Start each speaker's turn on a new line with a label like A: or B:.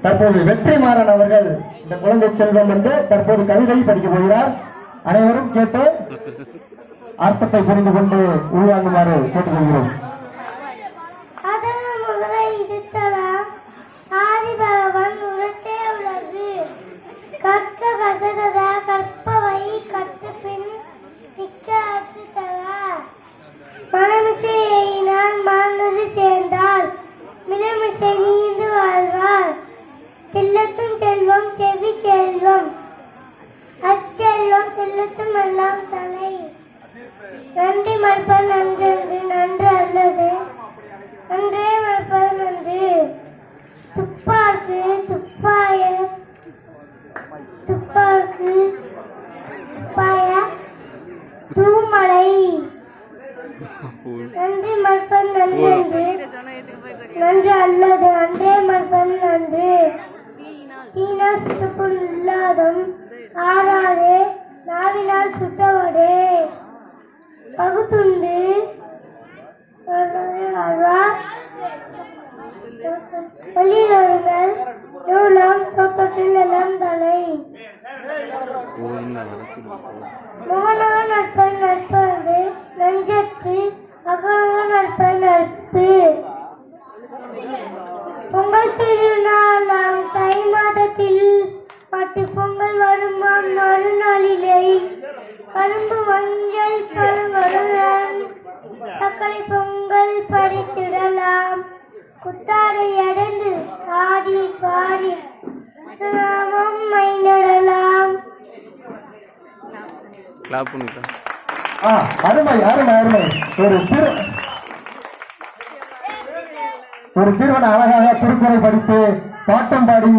A: தற்போது வெற்றிமாறன் அவர்கள் இந்த குழந்தை செல்வம் வந்து தற்போது கவிதை படிக்க போகிறார். அனைவரும் கேட்டு அர்த்தத்தை புரிந்து கொண்டு உள்வாங்குமாறு கேட்டுக்கொள்கிறோம்.
B: கற்பவை கற்பின் மனமிசையினால் மானது சேர்ந்தால் மிளமிசை நீந்து வாழ்வார். செல்லத்தும் செல்வம் செவி செல்வம் அச்செல்வம் செல்லத்தும் எல்லாம் தலை. நன்றி மறுப்பது நன்று நன்று அல்லது நன்றே மறுப்பது நன்று. துப்பாக்கு துப்பாய துப்பாக்கு துப்பாய தூமலை. நன்றி மறுப்பது நன்று நன்று அல்லது நன்றே மறுப்பது நன்று. தீனா சுற்றுப்புள் இல்லாதம் ஆறாதே நாவினால் சுட்டவடே. பகுத்துண்டு வெளியுறவுகள் நூலம் தோட்டத்தில் எல்லாம் தலை. மோனக நட்பை நட்பது நெஞ்சத்து அகோக நட்பை நட்பு. பொங்கல் திருநாளாம் தை மாதத்தில் பட்டு பொங்கல் வருமாம் மறுநாளிலே கரும்பு மஞ்சள் கருவருடன் சர்க்கரை பொங்கல் பறித்திடலாம். குத்தாடை அடைந்து பாடி பாடி நடலாம்.
A: அருமை அருமை அருமை. ஒரு சிறுவன் அழகாக திருக்குறள் படித்து பாட்டம் பாடி